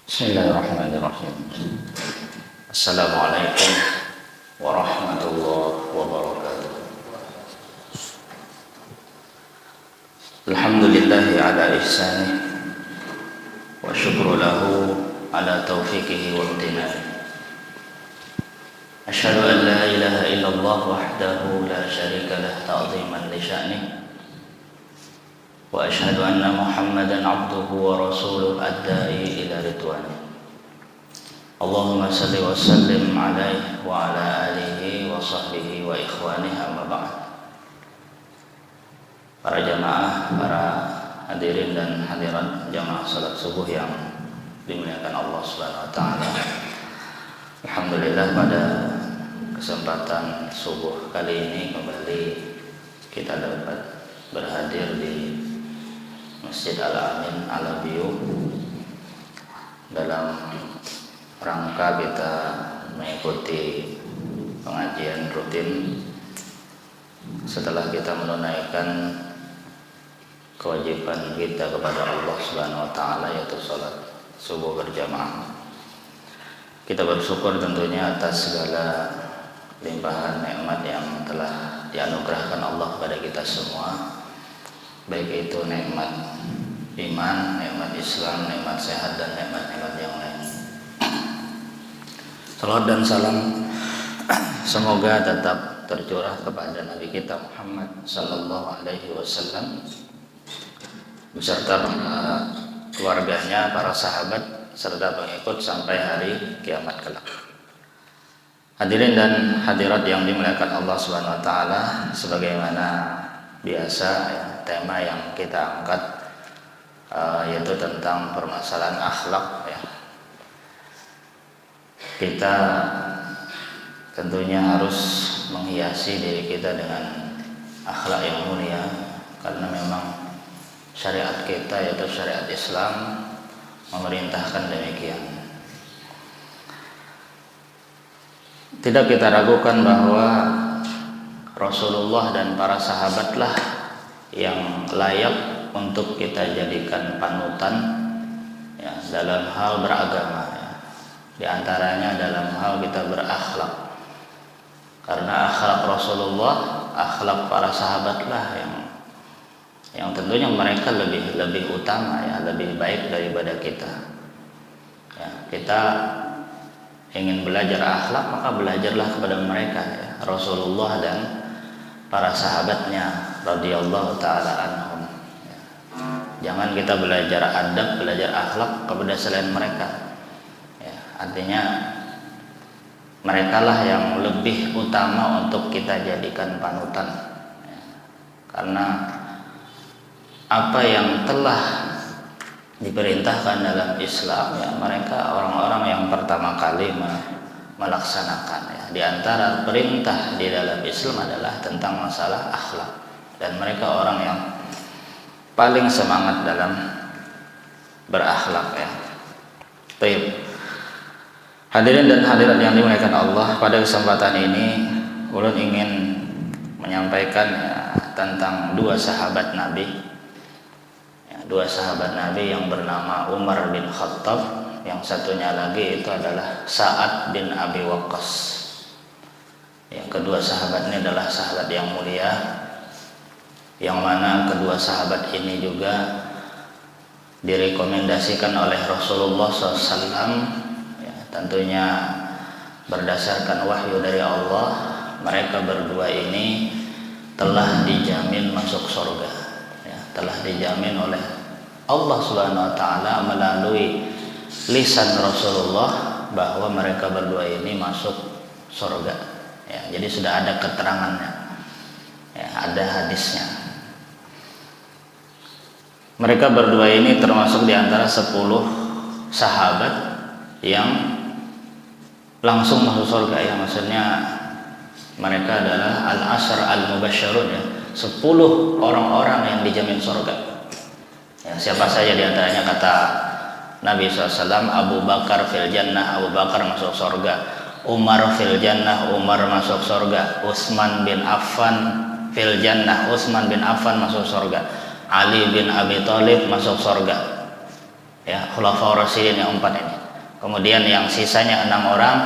Bismillahirrahmanirrahim. Assalamualaikum warahmatullahi wabarakatuh. Alhamdulillahi ala ihsanih wa syukru lahu ala taufiqihi wa imtinani. Asyhadu an la ilaha illallah wahdahu la syarika lah ta'ziman li sya'nih. Wa asyhadu anna Muhammadan abduhu wa rasuluh ad-da'i ila ridwanih. Allahumma salli wa sallim alaihi wa ala alihi wa sahbihi wa ikhwanihi amma ba'd. Para jamaah, para hadirin dan hadirat jamaah salat subuh yang dimuliakan Allah Subhanahu wa taala. Alhamdulillah, pada kesempatan subuh kali ini kembali kita dapat berhadir di Masjid Al-Amin Al-Abiyu dalam rangka kita mengikuti pengajian rutin setelah kita menunaikan kewajiban kita kepada Allah Subhanahu wa taala, yaitu salat subuh berjamaah. Kita bersyukur tentunya atas segala limpahan nikmat yang telah dianugerahkan Allah kepada kita semua, baik itu nikmat iman, nikmat Islam, nikmat sehat, dan nikmat-nikmat yang lain. Salawat dan salam semoga tetap tercurah kepada Nabi kita Muhammad sallallahu alaihi wasallam beserta keluarganya, para sahabat, serta pengikut sampai hari kiamat kelak. Hadirin dan hadirat yang dimuliakan Allah Subhanahu wa taala, sebagaimana biasa ya, tema yang kita angkat yaitu tentang permasalahan akhlak ya. Kita tentunya harus menghiasi diri kita dengan akhlak yang mulia, karena memang syariat kita yaitu syariat Islam memerintahkan demikian. Tidak kita ragukan bahwa Rasulullah dan para sahabatlah yang layak untuk kita jadikan panutan ya, dalam hal beragama ya. Di antaranya dalam hal kita berakhlak, karena akhlak Rasulullah, akhlak para sahabatlah yang tentunya mereka lebih utama ya, lebih baik daripada kita ya. Kita ingin belajar akhlak, maka belajarlah kepada mereka ya, Rasulullah dan para sahabatnya radhiyallahu taala anhum ya. Jangan kita belajar adab, belajar akhlak kepada selain mereka ya. Artinya merekalah yang lebih utama untuk kita jadikan panutan ya. Karena apa yang telah diperintahkan dalam Islam ya, mereka orang-orang yang pertama kali melaksanakan ya. Di antara perintah di dalam Islam adalah tentang masalah akhlak, dan mereka orang yang paling semangat dalam berakhlak ya. Baik. Hadirin dan hadirat yang dimuliakan Allah, pada kesempatan ini ulun ingin menyampaikan ya, tentang dua sahabat Nabi ya, dua sahabat Nabi yang bernama Umar bin Khattab, yang satunya lagi itu adalah Sa'ad bin Abi Waqqas. Yang kedua sahabat ini adalah sahabat yang mulia, yang mana kedua sahabat ini juga direkomendasikan oleh Rasulullah SAW ya, tentunya berdasarkan wahyu dari Allah. Mereka berdua ini telah dijamin masuk surga ya, telah dijamin oleh Allah Subhanahu wa taala melalui lisan Rasulullah bahwa mereka berdua ini masuk surga ya. Jadi sudah ada keterangannya ya, ada hadisnya. Mereka berdua ini termasuk di antara 10 sahabat yang langsung masuk surga ya. Maksudnya mereka adalah al-ashar al-mubasysyarun ya, 10 orang-orang yang dijamin surga ya. Siapa saja di antaranya? Kata Nabi SAW, Abu Bakar fil jannah, Abu Bakar masuk surga. Umar fil jannah, Umar masuk surga. Utsman bin Affan fil jannah, Utsman bin Affan masuk surga. Ali bin Abi Thalib masuk surga ya, Khulafaur Rasyidin yang 4 ini. Kemudian yang sisanya 6 orang,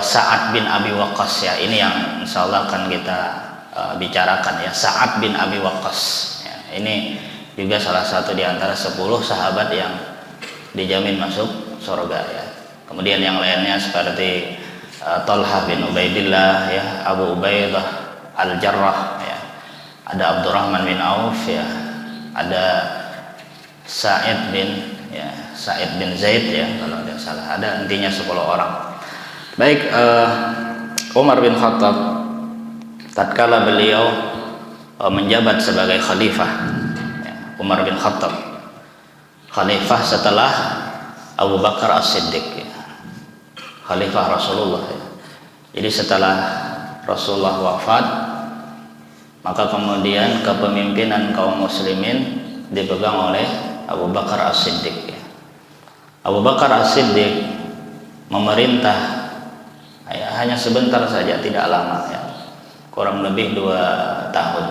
Sa'ad bin Abi Waqqas ya, ini yang insyaallah akan kita bicarakan ya, Sa'ad bin Abi Waqqas ya, ini juga salah satu di antara 10 sahabat yang dijamin masuk surga ya. Kemudian yang lainnya seperti Talha bin Ubaidillah ya, Abu Ubaidah Al-Jarrah ya, ada Abdurrahman bin Auf ya, ada Sa'id bin Zaid ya kalau tidak salah, ada intinya 10 orang. Baik, Umar bin Khattab tatkala beliau menjabat sebagai khalifah ya, Umar bin Khattab khalifah setelah Abu Bakar As-Siddiq ya, khalifah Rasulullah ya. Jadi setelah Rasulullah wafat, maka kemudian kepemimpinan kaum muslimin dipegang oleh Abu Bakar As-Siddiq ya. Abu Bakar As-Siddiq memerintah ya, hanya sebentar saja, tidak lama ya, kurang lebih 2 tahun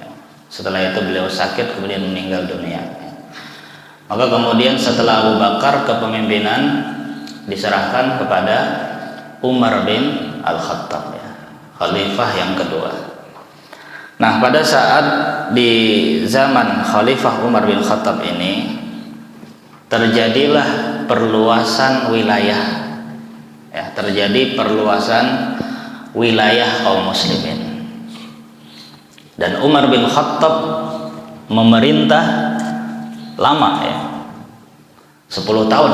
ya. Setelah itu beliau sakit kemudian meninggal dunia ya. Maka kemudian setelah Abu Bakar, kepemimpinan diserahkan kepada Umar bin Al-Khattab ya, khalifah yang kedua. Nah, pada saat di zaman Khalifah Umar bin Khattab ini terjadilah perluasan wilayah ya, terjadi perluasan wilayah kaum muslimin, dan Umar bin Khattab memerintah lama ya, 10 tahun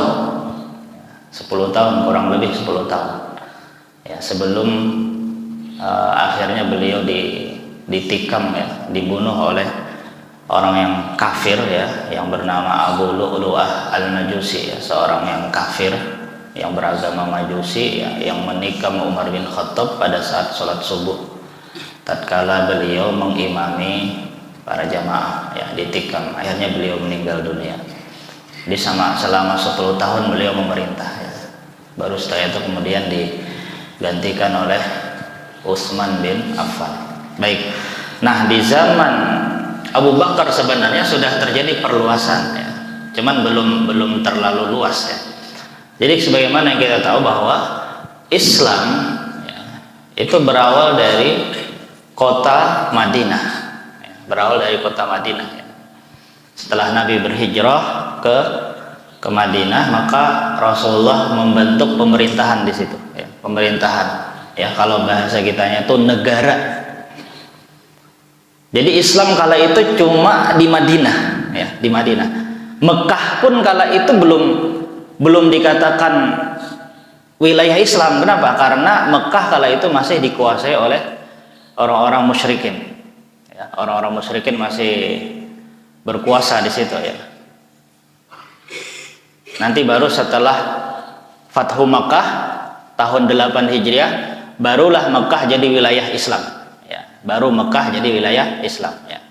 10 tahun, kurang lebih 10 tahun ya, sebelum akhirnya beliau ditikam ya, dibunuh oleh orang yang kafir ya, yang bernama Abu Lu'lu'ah Al-Majusi ya, seorang yang kafir yang beragama Majusi ya, yang menikam Umar bin Khattab pada saat sholat subuh tatkala beliau mengimami para jamaah ya, ditikam, akhirnya beliau meninggal dunia. Di selama 10 tahun beliau memerintah ya. Baru setelah itu kemudian digantikan oleh Utsman bin Affan. Baik, nah di zaman Abu Bakar sebenarnya sudah terjadi perluasan ya, cuman belum terlalu luas ya. Jadi sebagaimana yang kita tahu bahwa Islam ya, itu berawal dari kota Madinah ya, berawal dari kota Madinah ya. Setelah Nabi berhijrah ke Madinah, maka Rasulullah membentuk pemerintahan di situ ya, pemerintahan ya, kalau bahasa kitanya itu negara. Jadi Islam kala itu cuma di Madinah ya, di Madinah. Mekah pun kala itu belum dikatakan wilayah Islam. Kenapa? Karena Mekah kala itu masih dikuasai oleh orang-orang musyrikin ya, orang-orang musyrikin masih berkuasa di situ ya. Nanti baru setelah Fathu Makkah tahun 8 Hijriah, barulah Mekah jadi wilayah Islam ya, baru Mekah jadi wilayah Islam ya.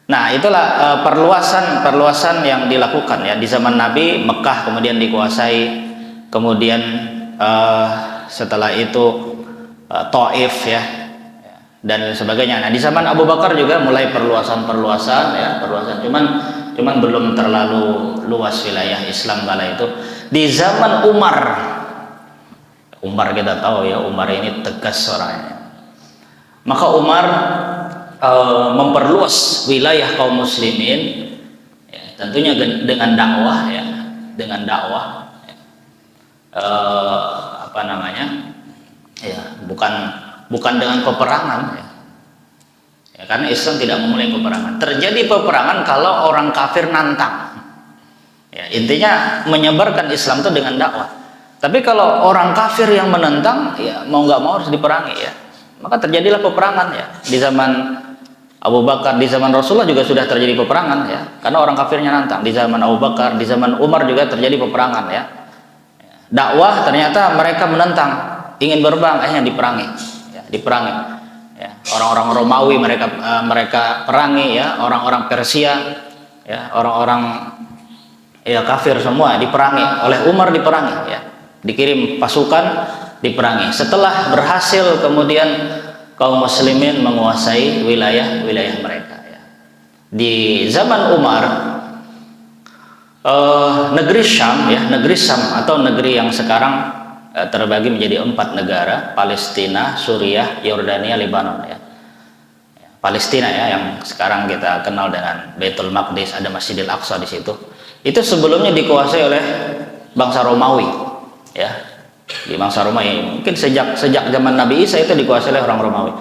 Nah, itulah perluasan yang dilakukan ya di zaman Nabi. Mekah kemudian dikuasai, kemudian setelah itu Taif ya, dan sebagainya. Nah, di zaman Abu Bakar juga mulai perluasan ya, cuman belum terlalu luas wilayah Islam kala itu. Di zaman Umar kita tahu ya, Umar ini tegas orangnya. Maka Umar memperluas wilayah kaum muslimin ya, tentunya dengan dakwah ya, dengan dakwah ya. Apa namanya ya, bukan dengan peperangan ya. Ya, karena Islam tidak memulai peperangan. Terjadi peperangan kalau orang kafir nantang ya, intinya menyebarkan Islam itu dengan dakwah. Tapi kalau orang kafir yang menentang ya, mau nggak mau harus diperangi ya, maka terjadilah peperangan ya. Di zaman Abu Bakar, di zaman Rasulullah juga sudah terjadi peperangan ya, karena orang kafirnya nantang. Di zaman Abu Bakar, di zaman Umar juga terjadi peperangan ya. Dakwah ternyata mereka menentang, ingin berperang, akhirnya diperangi ya, diperangi ya. Orang-orang Romawi mereka perangi ya, orang-orang Persia ya, orang-orang ya kafir semua diperangi oleh Umar, diperangi ya, dikirim pasukan diperangi. Setelah berhasil kemudian kaum muslimin menguasai wilayah mereka ya. Di zaman Umar negeri Syam ya, negeri Syam atau negeri yang sekarang terbagi menjadi 4 negara: Palestina, Suriah, Yordania, Lebanon ya. Palestina ya, yang sekarang kita kenal dengan Baitul Maqdis, ada Masjidil Aqsa di situ. Itu sebelumnya dikuasai oleh bangsa Romawi ya. Di bangsa Romawi mungkin sejak zaman Nabi Isa itu dikuasai oleh orang Romawi.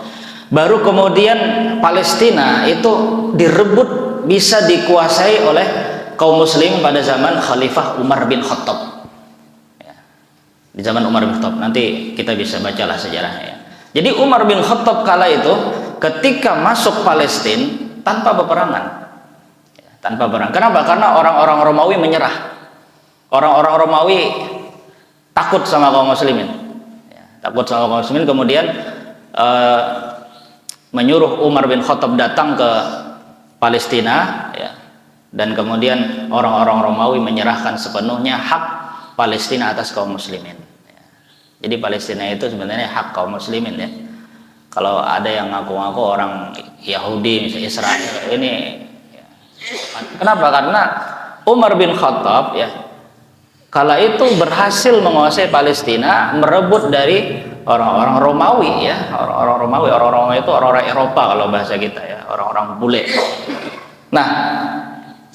Baru kemudian Palestina itu direbut, bisa dikuasai oleh kaum muslim pada zaman Khalifah Umar bin Khattab ya. Di zaman Umar bin Khattab, nanti kita bisa bacalah sejarahnya ya. Jadi Umar bin Khattab kala itu ketika masuk Palestina tanpa peperangan ya, tanpa perang. Kenapa? Karena orang-orang Romawi menyerah. Orang-orang Romawi takut sama kaum muslimin ya, takut sama kaum muslimin, kemudian menyuruh Umar bin Khattab datang ke Palestina ya, dan kemudian orang-orang Romawi menyerahkan sepenuhnya hak Palestina atas kaum muslimin ya. Jadi Palestina itu sebenarnya hak kaum muslimin ya. Kalau ada yang ngaku-ngaku orang Yahudi misalnya Israel ini ya. Kenapa? Karena Umar bin Khattab ya kala itu berhasil menguasai Palestina, merebut dari orang-orang Romawi ya, orang-orang Romawi, orang-orang itu orang-orang Eropa kalau bahasa kita ya, orang-orang bule. Nah,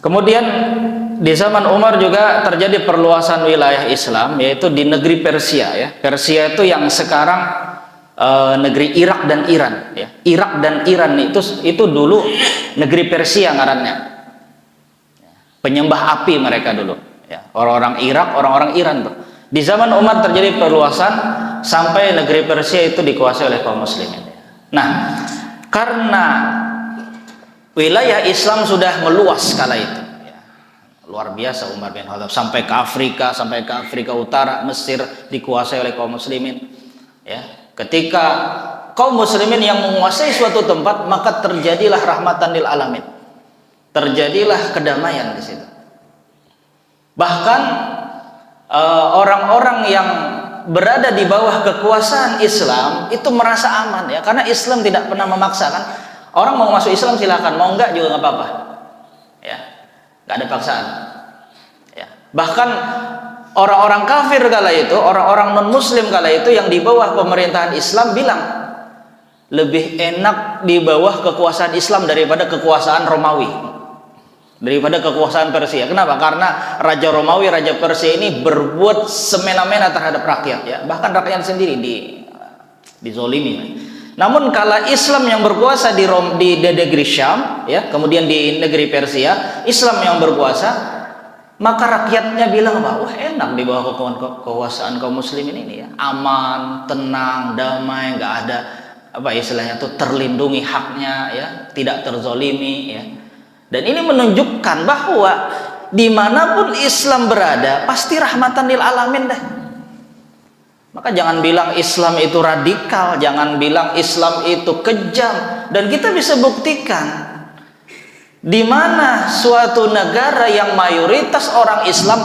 kemudian di zaman Umar juga terjadi perluasan wilayah Islam, yaitu di negeri Persia ya. Persia itu yang sekarang negeri Irak dan Iran ya. Irak dan Iran itu dulu negeri Persia ngarannya. Penyembah api mereka dulu ya. Orang-orang Irak, orang-orang Iran tuh. Di zaman Umar terjadi perluasan sampai negeri Persia itu dikuasai oleh kaum muslimin. Nah, karena wilayah Islam sudah meluas kala itu ya. Luar biasa Umar bin Khattab sampai ke Afrika Utara, Mesir dikuasai oleh kaum muslimin ya. Ketika kaum muslimin yang menguasai suatu tempat, maka terjadilah rahmatan lil alamin, terjadilah kedamaian di situ. Bahkan orang-orang yang berada di bawah kekuasaan Islam itu merasa aman ya, karena Islam tidak pernah memaksakan. Orang mau masuk Islam silakan, mau enggak juga nggak apa-apa ya, nggak ada paksaan ya. Bahkan orang-orang kafir kala itu, orang-orang non muslim kala itu yang di bawah pemerintahan Islam bilang lebih enak di bawah kekuasaan Islam daripada kekuasaan Romawi, daripada kekuasaan Persia. Kenapa? Karena Raja Romawi, Raja Persia ini berbuat semena-mena terhadap rakyat ya, bahkan rakyat sendiri dizolimi. Namun kala Islam yang berkuasa di negeri Syam ya, kemudian di negeri Persia, Islam yang berkuasa, maka rakyatnya bilang bahwa wah enak di bawah kekuasaan kaum muslimin ini ya, aman, tenang, damai, nggak ada apa istilahnya tuh, terlindungi haknya ya, tidak terzolimi ya. Dan ini menunjukkan bahwa dimanapun Islam berada pasti rahmatan lil alamin deh. Maka jangan bilang Islam itu radikal, jangan bilang Islam itu kejam. Dan kita bisa buktikan di mana suatu negara yang mayoritas orang Islam,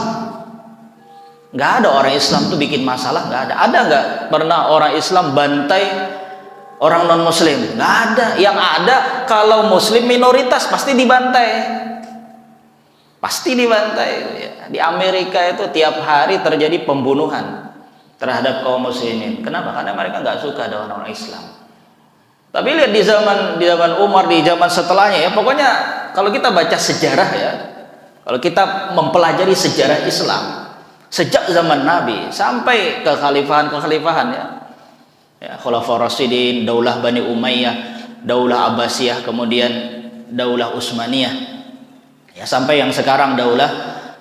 nggak ada orang Islam tuh bikin masalah, nggak ada. Ada nggak pernah orang Islam bantai orang non Muslim? Nggak ada. Yang ada kalau Muslim minoritas pasti dibantai, pasti dibantai. Di Amerika itu tiap hari terjadi pembunuhan terhadap kaum muslimin. Kenapa? Karena mereka nggak suka ada orang-orang Islam. Tapi lihat di zaman Umar, di zaman setelahnya ya, pokoknya kalau kita baca sejarah ya, kalau kita mempelajari sejarah Islam sejak zaman Nabi sampai ke kekhalifahan ya, Khulafaur Rasyidin, Daulah Bani Umayyah, Daulah Abbasiyah, kemudian Daulah Utsmaniyah ya, sampai yang sekarang Daulah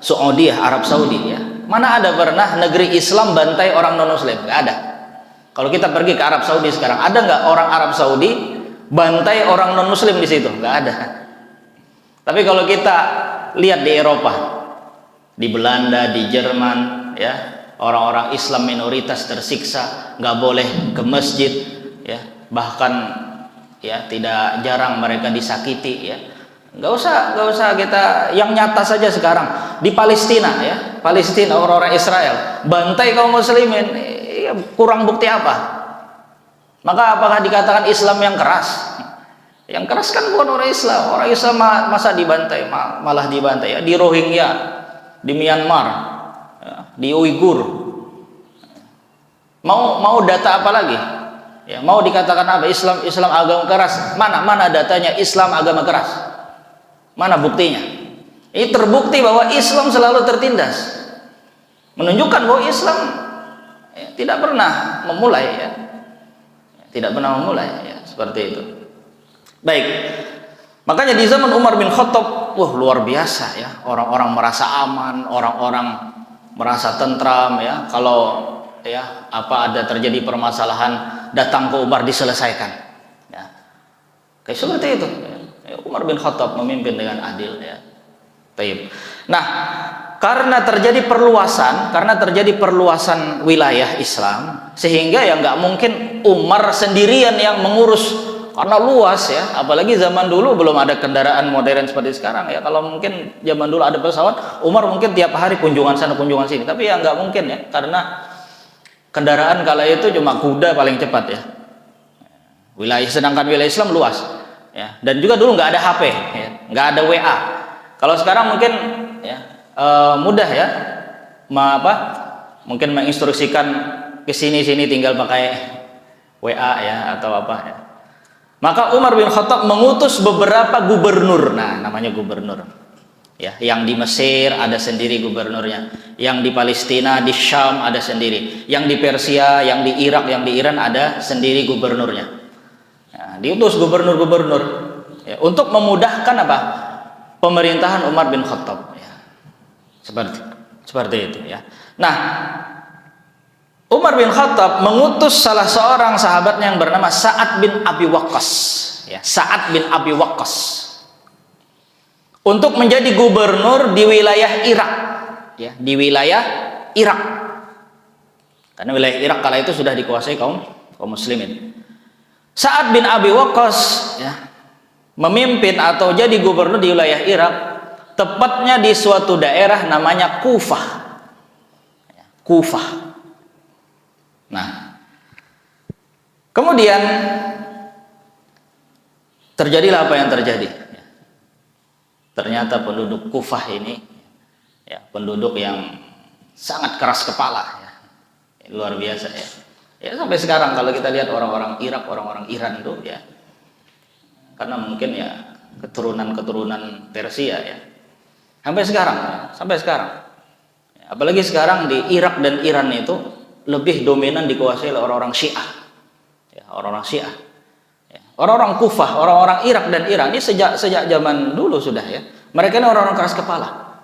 Saudiyah, Arab Saudi ya. Mana ada pernah negeri Islam bantai orang non Muslim? Nggak ada. Kalau kita pergi ke Arab Saudi sekarang, ada nggak orang Arab Saudi bantai orang non Muslim di situ? Nggak ada. Tapi kalau kita lihat di Eropa, di Belanda, di Jerman, ya, orang-orang Islam minoritas tersiksa, nggak boleh ke masjid, ya, bahkan ya tidak jarang mereka disakiti, ya. Nggak usah kita yang nyata saja sekarang di Palestina, ya, Palestina orang-orang Israel bantai kaum muslimin, ya, kurang bukti apa? Maka apakah dikatakan Islam yang keras? Yang keras kan bukan orang Islam masa dibantai, malah dibantai ya. Di Rohingya di Myanmar, ya, di Uighur. Mau data apa lagi? Ya, mau dikatakan apa? Islam agama keras. Mana datanya Islam agama keras? Mana buktinya? Ini terbukti bahwa Islam selalu tertindas. Menunjukkan bahwa Islam ya, tidak pernah memulai ya. Tidak pernah memulai ya, seperti itu. Baik. Makanya di zaman Umar bin Khattab, luar biasa ya. Orang-orang merasa aman, orang-orang merasa tentram ya. Kalau ya apa ada terjadi permasalahan, datang ke Umar diselesaikan ya. Kayak seperti itu ya. Umar bin Khattab memimpin dengan adil ya. Baik. Nah, karena terjadi perluasan wilayah Islam, sehingga ya nggak mungkin Umar sendirian yang mengurus, karena luas ya. Apalagi zaman dulu belum ada kendaraan modern seperti sekarang ya. Kalau mungkin zaman dulu ada pesawat, Umar mungkin tiap hari kunjungan sana kunjungan sini, tapi ya nggak mungkin ya, karena kendaraan kala itu cuma kuda paling cepat ya. Sedangkan wilayah Islam luas ya. Dan juga dulu nggak ada HP ya, nggak ada WA. Kalau sekarang mungkin ya mudah ya, mungkin menginstruksikan ke sini tinggal pakai WA ya atau apa ya. Maka Umar bin Khattab mengutus beberapa gubernur. Nah, namanya gubernur ya, yang di Mesir ada sendiri gubernurnya, yang di Palestina, di Syam ada sendiri, yang di Persia, yang di Irak, yang di Iran ada sendiri gubernurnya ya, diutus gubernur-gubernur ya, untuk memudahkan apa? Pemerintahan Umar bin Khattab ya. Seperti itu ya. Nah, Umar bin Khattab mengutus salah seorang sahabatnya yang bernama Sa'ad bin Abi Waqqas ya, Sa'ad bin Abi Waqqas untuk menjadi gubernur di wilayah Irak ya, di wilayah Irak. Karena wilayah Irak kala itu sudah dikuasai kaum muslimin. Sa'ad bin Abi Waqqas ya, memimpin atau jadi gubernur di wilayah Irak, tepatnya di suatu daerah namanya Kufah. Kufah. Nah, kemudian terjadilah apa yang terjadi. Ternyata penduduk Kufah ini ya, penduduk yang sangat keras kepala ya. Luar biasa ya. Ya sampai sekarang kalau kita lihat orang-orang Irak, orang-orang Iran itu ya, karena mungkin ya keturunan Persia ya. Sampai sekarang ya, sampai sekarang. Apalagi sekarang di Irak dan Iran itu lebih dominan dikuasai oleh orang-orang Syiah. Ya, orang-orang Syiah. Orang-orang Kufah, orang-orang Irak dan Iran ini sejak zaman dulu sudah ya. Mereka ini orang-orang keras kepala.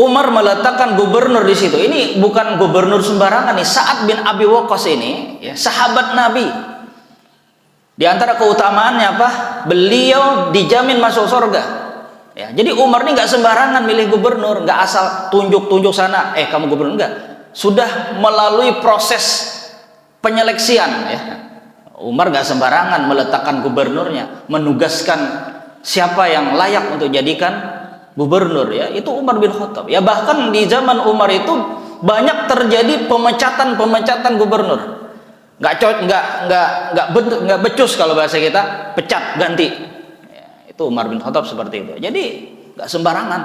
Umar meletakkan gubernur di situ. Ini bukan gubernur sembarangan nih. Sa'ad bin Abi Waqqas ini ya, sahabat Nabi. Di antara keutamaannya apa? Beliau dijamin masuk surga. Ya, jadi Umar ini nggak sembarangan milih gubernur, nggak asal tunjuk-tunjuk sana. Kamu gubernur, enggak. Sudah melalui proses penyeleksian ya. Umar gak sembarangan meletakkan gubernurnya, menugaskan siapa yang layak untuk jadikan gubernur ya, itu Umar bin Khattab ya. Bahkan di zaman Umar itu banyak terjadi pemecatan gubernur, nggak becus kalau bahasa kita, pecat ganti ya, itu Umar bin Khattab seperti itu. Jadi nggak sembarangan.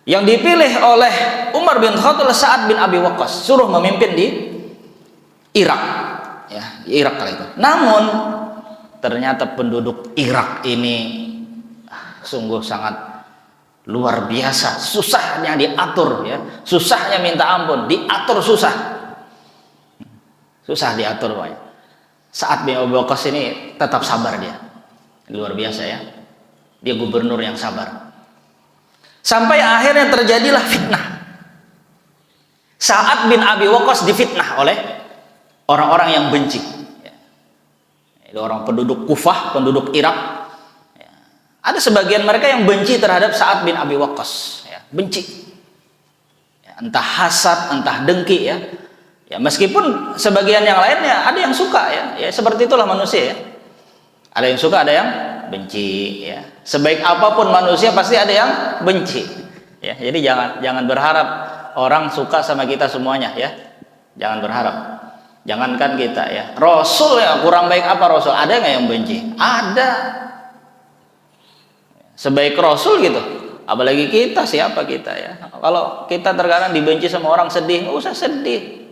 Yang dipilih oleh Umar bin Khattab Sa'ad bin Abi Waqqas, suruh memimpin di Irak ya, Irak kali itu. Namun ternyata penduduk Irak ini sungguh sangat luar biasa, susahnya diatur ya, susahnya minta ampun, diatur susah diatur Pak. Sa'ad bin Abi Waqqas ini tetap sabar dia, luar biasa ya, dia gubernur yang sabar. Sampai akhirnya terjadilah fitnah. Sa'ad bin Abi Waqqas difitnah oleh orang-orang yang benci ya. Itu orang penduduk Kufah, penduduk Irak ya. Ada sebagian mereka yang benci terhadap Sa'ad bin Abi Waqqas ya. Benci ya. Entah hasad, entah dengki ya. Ya meskipun sebagian yang lainnya ada yang suka ya. Ya seperti itulah manusia ya. Ada yang suka, ada yang benci ya. Sebaik apapun manusia pasti ada yang benci ya. Jadi jangan berharap orang suka sama kita semuanya ya. Jangan berharap. Jangankan kita ya, Rasul ya, kurang baik apa Rasul? Ada nggak yang benci? Ada. Sebaik Rasul gitu, Apalagi kita, siapa kita ya? Kalau kita terkadang dibenci sama orang sedih, nggak usah sedih.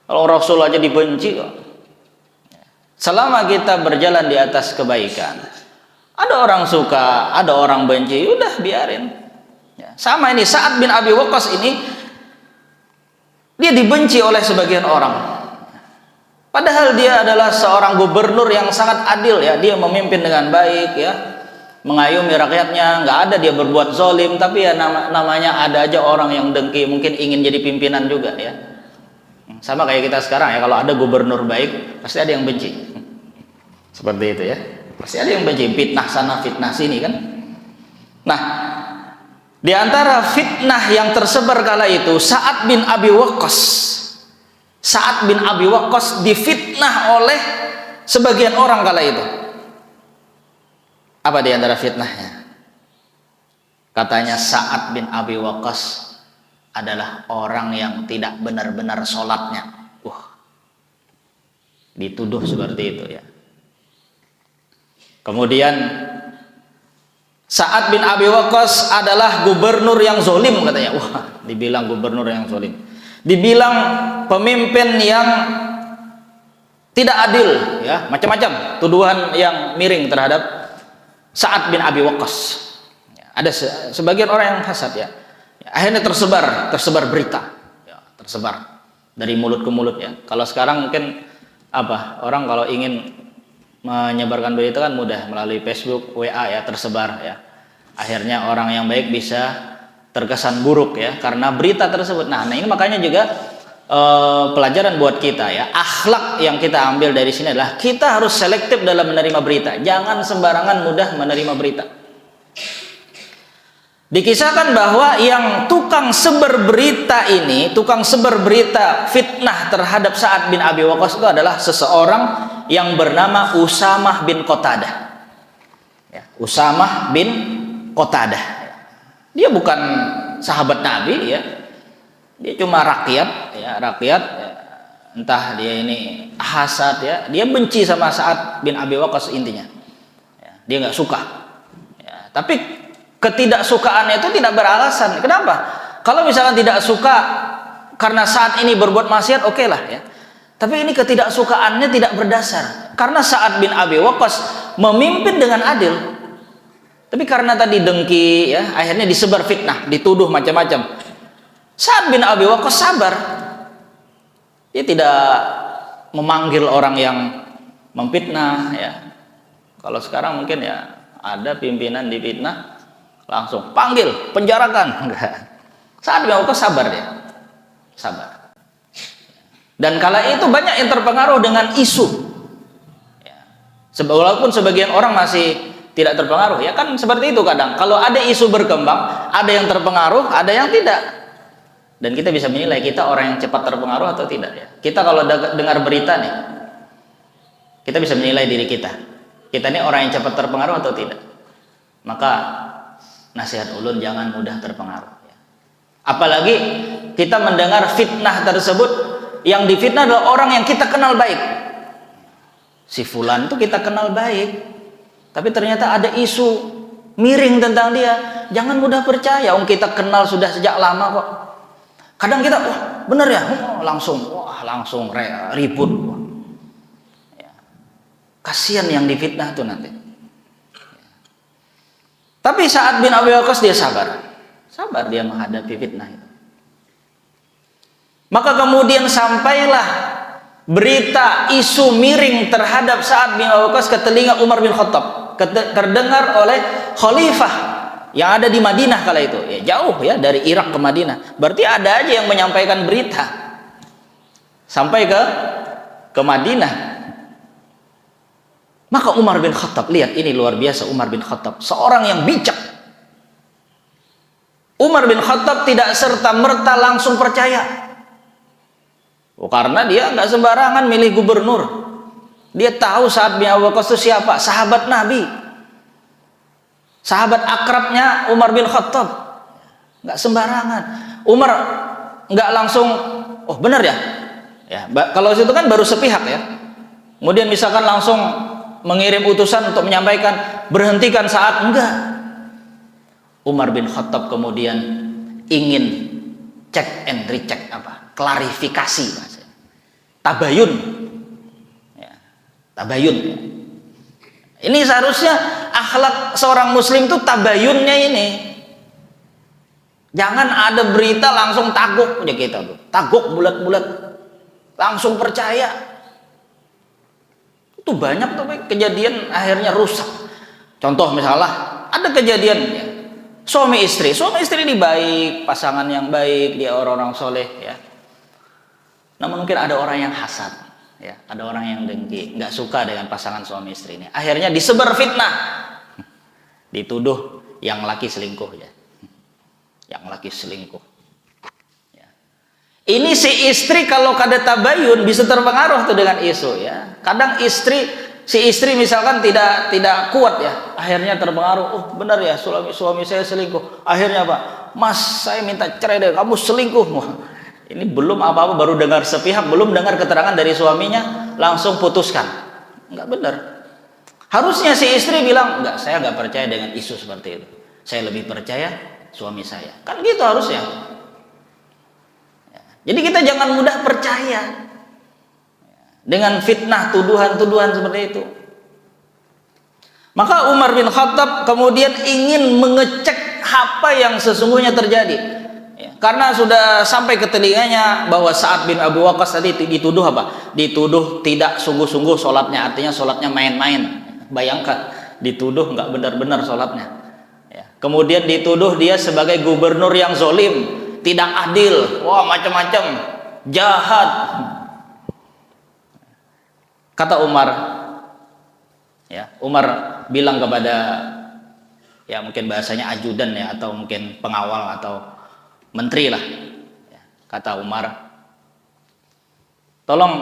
Kalau Rasul aja dibenci kok. Selama kita berjalan di atas kebaikan, ada orang suka, ada orang benci, udah biarin. Ya, sama ini Sa'ad bin Abi Waqqas ini, dia dibenci oleh sebagian orang. Padahal dia adalah seorang gubernur yang sangat adil ya, dia memimpin dengan baik ya, mengayomi rakyatnya, nggak ada dia berbuat zalim, tapi ya namanya ada aja orang yang dengki, mungkin ingin jadi pimpinan juga ya. Sama kayak kita sekarang ya, kalau ada gubernur baik pasti ada yang benci. Seperti itu ya. Pasti ada yang benci, fitnah sana fitnah sini kan. Nah, di antara fitnah yang tersebar kala itu, Sa'ad bin Abi Waqqas difitnah oleh sebagian orang kala itu. Apa di antara fitnahnya? Katanya Sa'ad bin Abi Waqqas adalah orang yang tidak benar-benar sholatnya. Dituduh seperti itu ya. Kemudian Sa'ad bin Abi Waqqas adalah gubernur yang zolim katanya. Dibilang gubernur yang zolim, dibilang pemimpin yang tidak adil ya, macam-macam tuduhan yang miring terhadap Sa'ad bin Abi Waqqas. Ada sebagian orang yang hasad ya. Akhirnya tersebar berita ya, tersebar dari mulut ke mulut ya. Kalau sekarang mungkin orang kalau ingin menyebarkan berita kan mudah, melalui Facebook, WA ya, tersebar ya. Akhirnya orang yang baik bisa terkesan buruk ya karena berita tersebut. Nah ini makanya juga pelajaran buat kita ya. Akhlak yang kita ambil dari sini adalah kita harus selektif dalam menerima berita. Jangan sembarangan mudah menerima berita. Dikisahkan bahwa yang tukang sebar berita ini, tukang sebar berita fitnah terhadap Sa'ad bin Abi Waqqas itu adalah seseorang yang bernama Usamah bin Qatadah ya, Usamah bin Qatadah. Dia bukan sahabat Nabi ya, dia cuma rakyat ya, entah dia ini hasad ya, dia benci sama Sa'ad bin Abi Waqqas intinya ya, dia nggak suka ya. Tapi ketidaksukaannya itu tidak beralasan. Kenapa? Kalau misalkan tidak suka karena saat ini berbuat maksiat, oke lah ya. Tapi ini ketidaksukaannya tidak berdasar. Karena Sa'ad bin Abi Waqqas memimpin dengan adil. Tapi karena tadi dengki ya, akhirnya disebar fitnah, dituduh macam-macam. Sa'ad bin Abi Waqqas sabar. Dia tidak memanggil orang yang memfitnah ya. Kalau sekarang mungkin ya ada pimpinan difitnah, langsung panggil, penjarakan. Enggak. Sa'ad bin Abi Waqqas sabar dia. Sabar. Dan kala itu banyak yang terpengaruh dengan isu. Ya. Walaupun sebagian orang masih tidak terpengaruh, ya kan seperti itu kadang. Kalau ada isu berkembang, ada yang terpengaruh, ada yang tidak. Dan kita bisa menilai kita orang yang cepat terpengaruh atau tidak ya. Kita kalau dengar berita nih, kita bisa menilai diri kita. Kita ini orang yang cepat terpengaruh atau tidak. Maka nasihat ulun jangan mudah terpengaruh ya. Apalagi kita mendengar fitnah tersebut, yang difitnah adalah orang yang kita kenal baik. Si fulan itu kita kenal baik, tapi ternyata ada isu miring tentang dia. Jangan mudah percaya, kita kenal sudah sejak lama kok. Kadang kita, bener ya, langsung ribut. Ya. Kasihan yang difitnah tuh nanti. Tapi Sa'ad bin Abi Waqqas dia sabar dia menghadapi fitnah itu. Maka kemudian sampailah berita isu miring terhadap Sa'ad bin Abi Waqqas ke telinga Umar bin Khattab, terdengar oleh khalifah yang ada di Madinah kala itu ya, jauh ya dari Irak ke Madinah. Berarti ada aja yang menyampaikan berita sampai ke Madinah. Maka Umar bin Khattab, lihat ini luar biasa, Umar bin Khattab seorang yang bijak. Umar bin Khattab tidak serta-merta langsung percaya. Karena dia nggak sembarangan milih gubernur. Dia tahu Sa'ad bin Abi Waqqas itu siapa, sahabat Nabi, sahabat akrabnya Umar bin Khattab. Nggak sembarangan. Umar nggak langsung, benar ya. Kalau itu kan baru sepihak ya. Kemudian misalkan langsung mengirim utusan untuk menyampaikan berhentikan Sa'ad, enggak. Umar bin Khattab kemudian ingin cek and recheck, klarifikasi, tabayun, ya, tabayun. Ya. Ini seharusnya akhlak seorang muslim tuh tabayunnya ini. Jangan ada berita langsung taguk aja kita tuh, taguk bulat-bulat, langsung percaya. Itu banyak tuh kejadian akhirnya rusak. Contoh misalnya ada kejadian ya, suami istri ini baik, pasangan yang baik, dia orang-orang soleh ya. Namun mungkin ada orang yang hasad, ya, ada orang yang dengki, nggak suka dengan pasangan suami istri ini. Akhirnya disebar fitnah, dituduh yang laki selingkuh ya, yang laki selingkuh. Ya. Ini si istri kalau kada tabayun bisa terpengaruh tuh dengan isu ya. Kadang si istri misalkan tidak kuat ya, akhirnya terpengaruh. Oh benar ya, suami saya selingkuh. Akhirnya Pak, Mas saya minta cerai deh, kamu selingkuh. Ini belum apa-apa, baru dengar sepihak, belum dengar keterangan dari suaminya, langsung putuskan. Enggak benar. Harusnya si istri bilang, enggak, saya enggak percaya dengan isu seperti itu. Saya lebih percaya suami saya. Kan gitu harusnya. Jadi kita jangan mudah percaya dengan fitnah, tuduhan-tuduhan seperti itu. Maka Umar bin Khattab kemudian ingin mengecek apa yang sesungguhnya terjadi ya, karena sudah sampai ke telinganya bahwa Sa'ad bin Abi Waqqas tadi dituduh apa? Dituduh tidak sungguh-sungguh sholatnya, artinya sholatnya main-main. Bayangkan, dituduh nggak benar-benar sholatnya ya. Kemudian dituduh dia sebagai gubernur yang zolim, tidak adil, wah macam-macam, jahat. Kata Umar, ya, Umar bilang kepada, ya mungkin bahasanya ajudan ya, atau mungkin pengawal atau menteri lah. Ya, kata Umar, tolong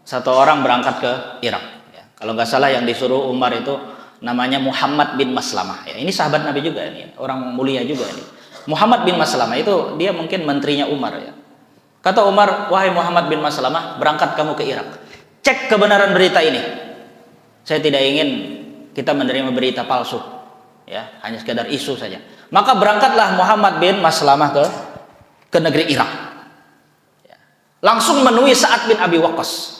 satu orang berangkat ke Irak. Ya, kalau nggak salah yang disuruh Umar itu namanya Muhammad bin Maslamah. Ya, ini sahabat Nabi juga ini, orang mulia juga ini. Muhammad bin Maslamah itu dia mungkin menterinya Umar ya. Kata Umar, wahai Muhammad bin Maslamah, berangkat kamu ke Irak. Cek kebenaran berita ini. Saya tidak ingin kita menerima berita palsu, ya, hanya sekedar isu saja. Maka berangkatlah Muhammad bin Maslamah ke negeri Irak. Ya. Langsung menemui Sa'ad bin Abi Waqqas.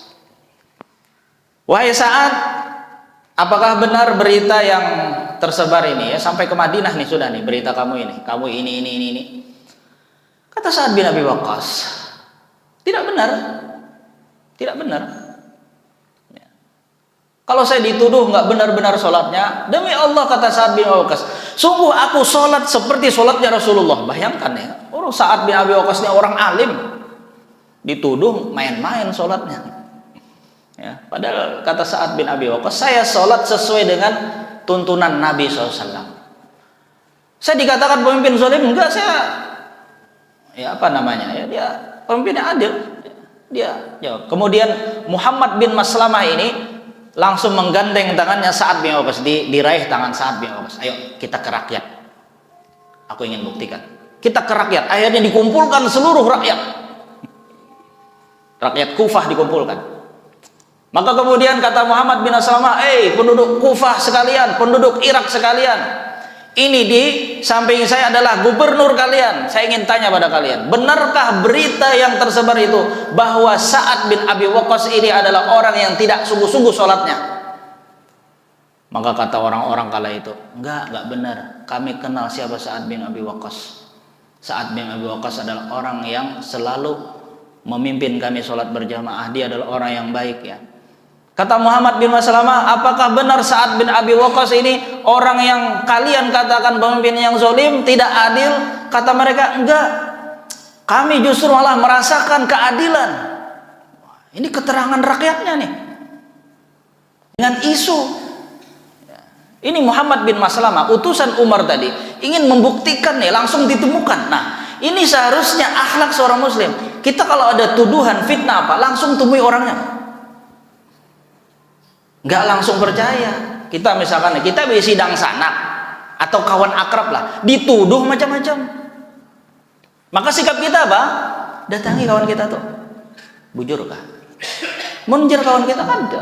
Wahai Sa'ad, apakah benar berita yang tersebar ini ya, sampai ke Madinah nih sudah nih berita kamu ini ini. Kata Sa'ad bin Abi Waqqas, tidak benar. Kalau saya dituduh nggak benar-benar sholatnya, demi Allah kata Sa'ad bin Abi Waqqas, sungguh aku sholat seperti sholatnya Rasulullah. Bayangkan ya, orang Sa'ad bin Abi Waqqas ini orang alim, dituduh main-main sholatnya. Ya, padahal kata Sa'ad bin Abi Waqqas, saya sholat sesuai dengan tuntunan Nabi SAW. Saya dikatakan pemimpin zalim, enggak, saya ya apa namanya ya, dia pemimpinnya adil. Dia jawab. Kemudian Muhammad bin Maslamah ini langsung menggandeng tangannya Sa'ad bin Abi Waqqas, diraih tangan Sa'ad bin Abi Waqqas. Ayo kita ke rakyat. Aku ingin buktikan. Kita ke rakyat. Akhirnya dikumpulkan seluruh rakyat. Rakyat Kufah dikumpulkan. Maka kemudian kata Muhammad bin Maslamah, penduduk Kufah sekalian, penduduk Irak sekalian, ini di samping saya adalah gubernur kalian. Saya ingin tanya pada kalian, benarkah berita yang tersebar itu bahwa Sa'ad bin Abi Waqqas ini adalah orang yang tidak sungguh-sungguh sholatnya? Maka kata orang-orang kala itu, enggak benar. Kami kenal siapa Sa'ad bin Abi Waqqas. Sa'ad bin Abi Waqqas adalah orang yang selalu memimpin kami sholat berjamaah. Dia adalah orang yang baik ya. Kata Muhammad bin Maslamah, apakah benar Sa'ad bin Abi Waqqas ini orang yang kalian katakan pemimpin yang zalim, tidak adil? Kata mereka, enggak. Kami justru malah merasakan keadilan. Ini keterangan rakyatnya nih. Dengan isu. Ini Muhammad bin Maslamah, utusan Umar tadi, ingin membuktikan nih, langsung ditemukan. Nah, ini seharusnya akhlak seorang muslim. Kita kalau ada tuduhan, fitnah apa, langsung temui orangnya. Nggak langsung percaya. Kita misalkan kita di sidang sanak atau kawan akrab lah, dituduh macam-macam. Maka sikap kita apa? Datangi kawan kita tuh. Bujur kah? Menjar kawan kita kan ada.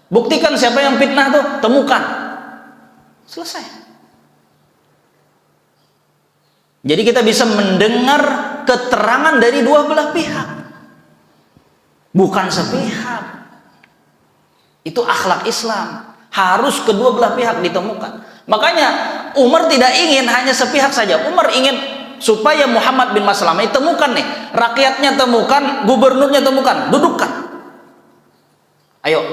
Buktikan siapa yang fitnah tuh, temukan. Selesai. Jadi kita bisa mendengar keterangan dari dua belah pihak, bukan sepihak. Itu akhlak Islam, harus kedua belah pihak ditemukan. Makanya Umar tidak ingin hanya sepihak saja. Umar ingin supaya Muhammad bin Maslamah temukan nih, rakyatnya temukan, gubernurnya temukan, dudukkan. Ayo,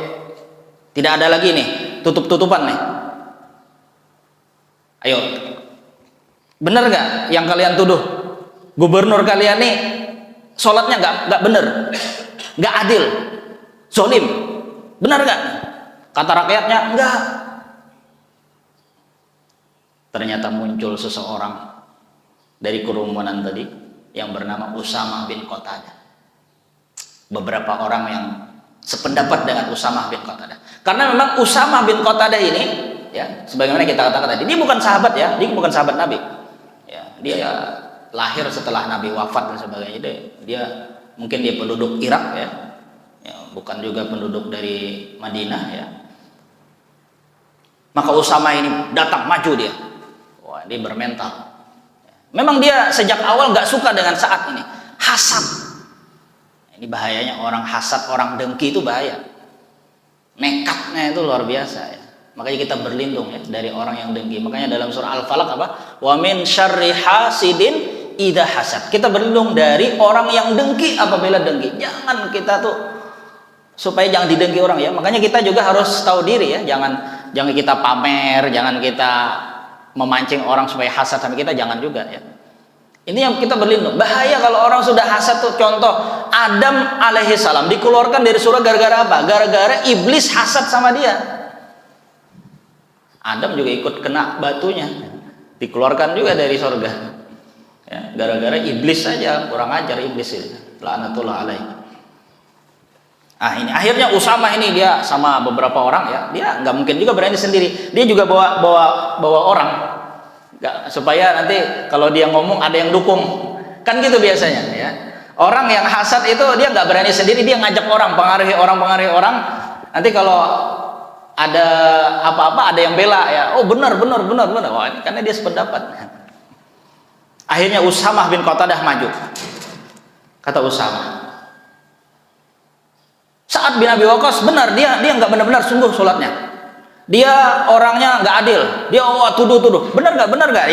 tidak ada lagi nih tutup-tutupan nih. Ayo, benar nggak yang kalian tuduh? Gubernur kalian nih sholatnya nggak benar, nggak adil, zolim, benar nggak? Kata rakyatnya enggak. Ternyata muncul seseorang dari kerumunan tadi yang bernama Usamah bin Qatadah. Beberapa orang yang sependapat dengan Usamah bin Qatadah, karena memang Usamah bin Qatadah ini, ya, sebagaimana kita katakan tadi, dia bukan sahabat ya, dia bukan sahabat Nabi. Ya, dia lahir setelah Nabi wafat dan sebagainya. Dia mungkin dia penduduk Irak ya, bukan juga penduduk dari Madinah ya. Maka Usamah ini datang maju dia. Wah, dia bermental. Memang dia sejak awal nggak suka dengan Sa'ad ini, hasad. Ini bahayanya orang hasad, orang dengki itu bahaya. Nekatnya itu luar biasa ya. Makanya kita berlindung ya dari orang yang dengki. Makanya dalam surah Al-Falaq apa? Wa min syarri hasidin idza hasad. Kita berlindung dari orang yang dengki apabila dengki. Jangan kita tuh, supaya jangan didengki orang ya. Makanya kita juga harus tahu diri ya. Jangan kita pamer, jangan kita memancing orang supaya hasad sama kita, jangan juga ya. Ini yang kita berlindung. Bahaya kalau orang sudah hasad tuh. Contoh Adam alaihissalam dikeluarkan dari surga gara-gara apa? Gara-gara iblis hasad sama dia. Adam juga ikut kena batunya, dikeluarkan juga dari surga ya, gara-gara iblis saja. Kurang ajar iblis itu, laknatullah alaih. Ini akhirnya Usamah ini dia sama beberapa orang ya, dia nggak mungkin juga berani sendiri, dia juga bawa orang, supaya nanti kalau dia ngomong ada yang dukung, kan gitu biasanya ya. Orang yang hasad itu dia nggak berani sendiri, dia ngajak orang, pengaruhi orang. Nanti kalau ada apa-apa ada yang bela ya, oh benar. Wah, ini karena dia sependapat. Akhirnya Usamah bin Qatadah maju. Kata Usamah, Sa'ad bin Abi Waqqas benar, dia nggak benar-benar sungguh sholatnya, dia orangnya nggak adil, dia tuduh benar nggak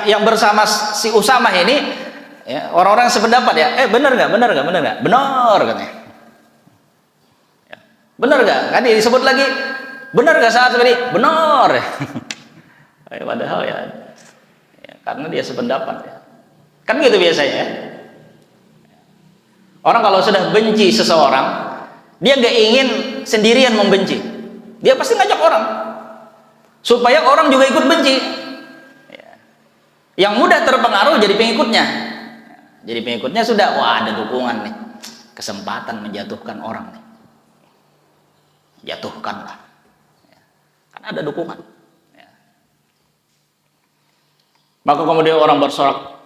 yang bersama si Usamah ini ya, orang-orang sependapat ya, benar nggak benar katanya ya, benar nggak, kan disebut lagi benar nggak Sa'ad tadi, benar padahal ya, karena dia sependapat ya, kan gitu biasanya ya. Orang kalau sudah benci seseorang, dia gak ingin sendirian membenci, dia pasti ngajak orang supaya orang juga ikut benci ya. Yang mudah terpengaruh jadi pengikutnya sudah, wah ada dukungan nih, kesempatan menjatuhkan orang nih, jatuhkanlah ya. Karena ada dukungan ya. Maka kemudian orang bersorak,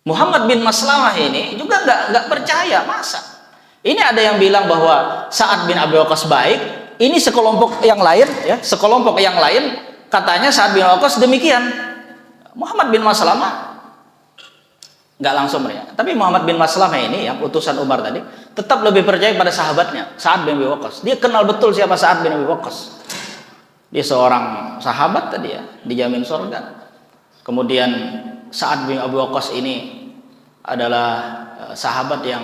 Muhammad bin Maslamah ini juga nggak percaya, masa ini ada yang bilang bahwa Sa'ad bin Abi Waqqas baik, ini sekelompok yang lain katanya Sa'ad bin Abi Waqqas demikian. Muhammad bin Maslamah nggak langsung meriah, tapi Muhammad bin Maslamah ini yang utusan Umar tadi tetap lebih percaya pada sahabatnya Sa'ad bin Abi Waqqas. Dia kenal betul siapa Sa'ad bin Abi Waqqas, dia seorang sahabat tadi ya, dijamin surga. Kemudian Sa'ad bin Abi Waqqas ini adalah sahabat yang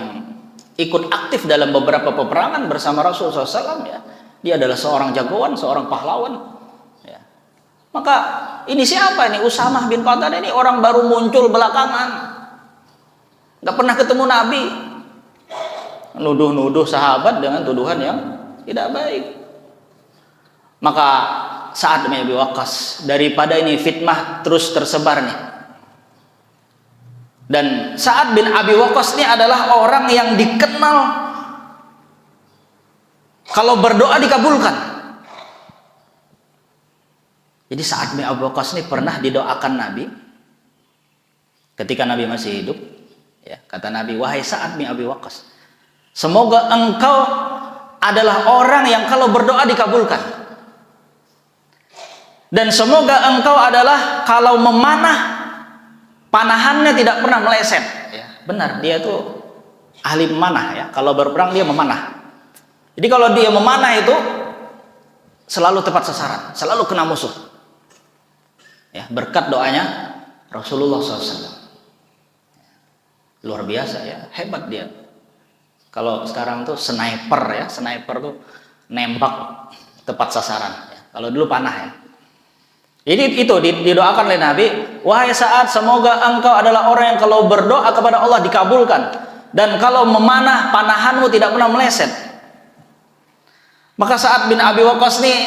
ikut aktif dalam beberapa peperangan bersama Rasulullah SAW ya. Dia adalah seorang jagoan, seorang pahlawan ya. Maka ini siapa ini? Usamah bin Qatadah ini orang baru muncul belakangan, nggak pernah ketemu Nabi, nuduh sahabat dengan tuduhan yang tidak baik. Maka Sa'ad bin Abi Waqqas, daripada ini fitnah terus tersebar nih. Dan Sa'ad bin Abi Waqqas ini adalah orang yang dikenal kalau berdoa dikabulkan. Jadi Sa'ad bin Abi Waqqas ini pernah didoakan Nabi ketika Nabi masih hidup ya. Kata Nabi, wahai Sa'ad bin Abi Waqqas, semoga engkau adalah orang yang kalau berdoa dikabulkan. Dan semoga engkau adalah kalau memanah, panahannya tidak pernah meleset. Ya, benar, dia tuh ahli memanah ya. Kalau berperang dia memanah. Jadi kalau dia memanah itu selalu tepat sasaran, selalu kena musuh. Ya, berkat doanya Rasulullah SAW. Luar biasa ya, hebat dia. Kalau sekarang tuh sniper ya, sniper tuh nembak tepat sasaran. Ya. Kalau dulu panah ya. Jadi itu didoakan oleh Nabi, wahai Sa'ad, semoga engkau adalah orang yang kalau berdoa kepada Allah dikabulkan, dan kalau memanah panahanmu tidak pernah meleset. Maka Sa'ad bin Abi Waqqas nih,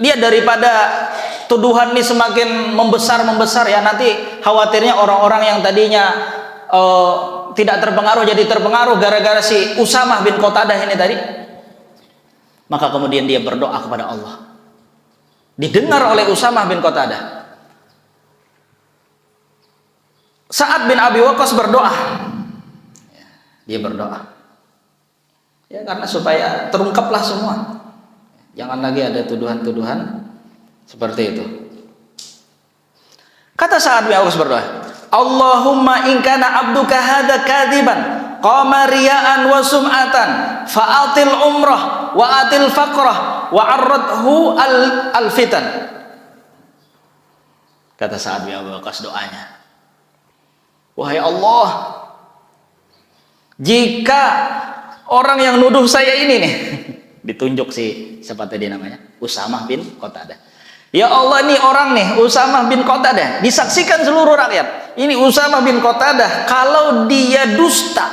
dia daripada tuduhan nih semakin membesar ya, nanti khawatirnya orang-orang yang tadinya tidak terpengaruh jadi terpengaruh gara-gara si Usamah bin Qatadah ini tadi. Maka kemudian dia berdoa kepada Allah. Didengar oleh Usamah bin Qatadah. Sa'ad bin Abi Waqqas berdoa. Dia berdoa. Ya, karena supaya terungkaplah semua. Jangan lagi ada tuduhan-tuduhan seperti itu. Kata Sa'ad bin Abi Waqqas berdoa, Allahumma in kana abduka hadza kadziban qama riya'an wa sum'atan fa'atil umrah wa atil faqrah wa arradhu al fitan. Kata Sa'ad bin Abi Waqqas doanya, wahai Allah, jika orang yang nuduh saya ini nih, ditunjuk siapa tadi namanya, Usamah bin Qatadah. Ya Allah, ini orang nih Usamah bin Qatadah, disaksikan seluruh rakyat. Ini Usamah bin Qatadah, kalau dia dusta,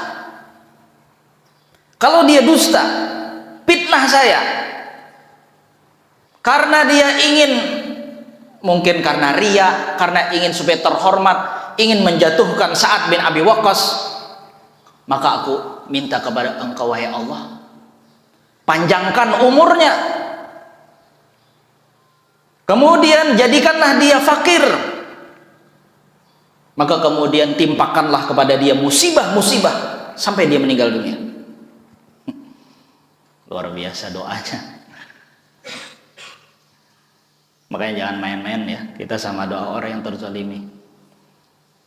fitnah saya, karena dia ingin, mungkin karena riya, karena ingin supaya terhormat, ingin menjatuhkan Sa'ad bin Abi Waqqas, maka aku minta kepada engkau wahai Allah, panjangkan umurnya, kemudian jadikanlah dia fakir, maka kemudian timpakanlah kepada dia musibah-musibah sampai dia meninggal dunia. Luar biasa doanya. Makanya jangan main-main ya kita sama doa orang yang terzalimi.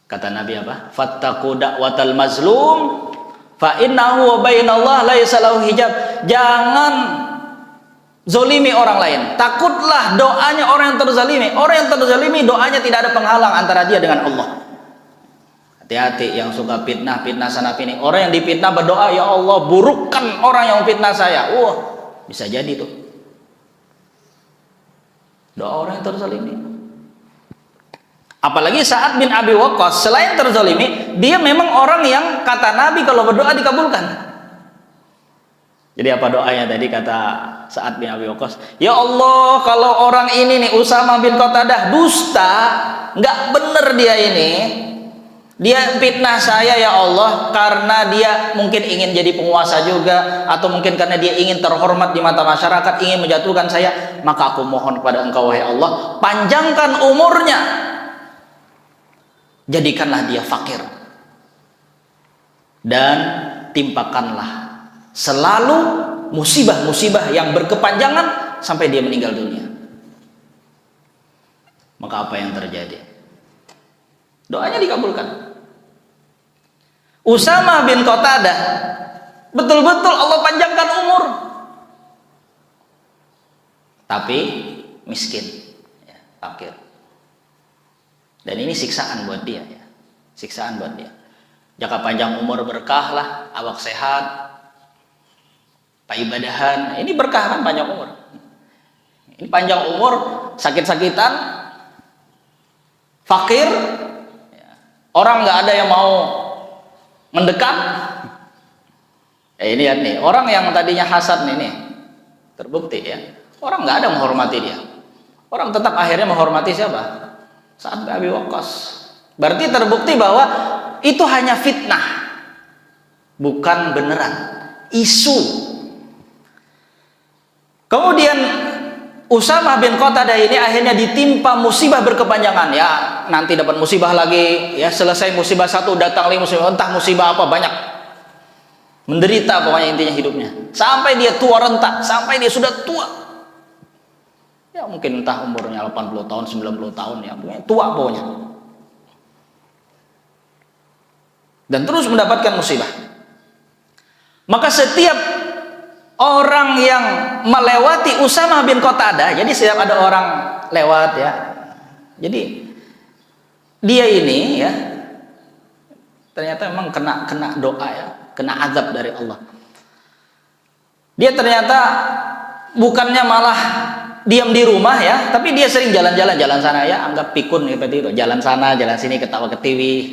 Kata Nabi apa? Fattaqu da'watal mazlum fa innahu wa bainallah laisa lahu hijab. Jangan zolimi orang lain. Takutlah doanya orang yang terzalimi. Orang yang terzalimi doanya tidak ada penghalang antara dia dengan Allah. Hati-hati yang suka fitnah sana sini. Orang yang difitnah berdoa, ya Allah burukkan orang yang fitnah saya. Wah, bisa jadi tuh. Doa orang yang terzalimi. Apalagi Sa'ad bin Abi Waqqas, selain terzalimi, dia memang orang yang kata Nabi kalau berdoa dikabulkan. Jadi apa doanya tadi kata Sa'ad bin Abi Waqqas? Ya Allah, kalau orang ini nih Usamah bin Qatadah dusta, nggak bener dia ini. Dia fitnah saya ya Allah karena dia mungkin ingin jadi penguasa juga, atau mungkin karena dia ingin terhormat di mata masyarakat, ingin menjatuhkan saya. Maka aku mohon kepada engkau wahai Allah, panjangkan umurnya, jadikanlah dia fakir, dan timpakanlah selalu musibah-musibah yang berkepanjangan sampai dia meninggal dunia. Maka apa yang terjadi? Doanya dikabulkan. Usamah bin Qatadah betul-betul Allah panjangkan umur, tapi miskin ya, fakir. Dan ini siksaan buat dia ya. Siksaan buat dia. Jangka panjang umur berkah lah, awak sehat, paibadahan, ini berkah kan panjang umur. Ini panjang umur, sakit-sakitan, fakir, orang nggak ada yang mau mendekat. Ini lihat nih, orang yang tadinya hasad nih, terbukti ya, orang nggak ada menghormati dia. Orang tetap akhirnya menghormati siapa? Sa'ad bin Abi Waqqas. Berarti terbukti bahwa itu hanya fitnah, bukan beneran, isu. Kemudian Usamah bin Qatadah ini akhirnya ditimpa musibah berkepanjangan ya, nanti dapat musibah lagi ya, selesai musibah satu datang lagi musibah, entah musibah apa, banyak menderita pokoknya intinya hidupnya sampai dia tua renta, sampai dia sudah tua. Ya mungkin entah umurnya 80 tahun, 90 tahun ya, tua pokoknya. Dan terus mendapatkan musibah. Maka setiap orang yang melewati Usamah bin Qatadah, jadi setiap ada orang lewat ya, jadi dia ini ya ternyata memang kena doa ya, kena azab dari Allah. Dia ternyata bukannya malah diam di rumah ya, tapi dia sering jalan sana ya, anggap pikun seperti itu, jalan sana jalan sini, ketawa ketiwi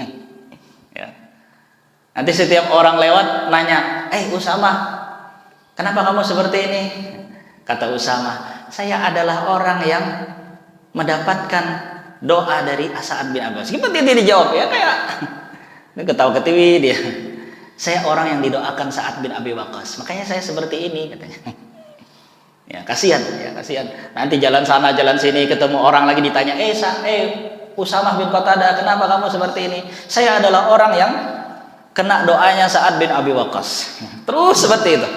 ya. Nanti setiap orang lewat nanya, Usamah, kenapa kamu seperti ini? Kata Usamah, saya adalah orang yang mendapatkan doa dari Sa'ad bin Abi Waqqas. Seperti dia dijawab ya, kayak ketawa ketiwi dia. Saya orang yang didoakan Sa'ad bin Abi Waqqas, makanya saya seperti ini katanya. Ya kasihan. Nanti jalan sana jalan sini ketemu orang lagi ditanya, Usamah bin Qatadah, kenapa kamu seperti ini? Saya adalah orang yang kena doanya Sa'ad bin Abi Waqqas. Terus seperti itu.